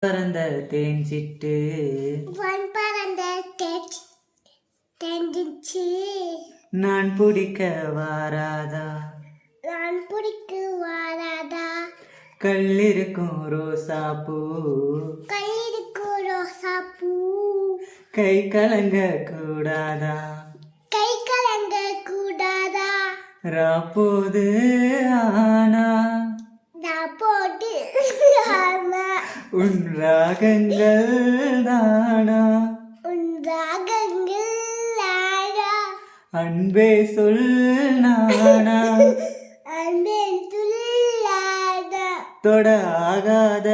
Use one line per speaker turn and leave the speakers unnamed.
பறந்த தேஞ்சிட்டு நான் பிடிக்க வாராதா கல்லிருக்கும் ரோசா பூ கை கலங்க கூடாதா ராப்போது ஆனா உன் ராகங்கள் தானா அன்பே சொல் நானா தொட ஆகாத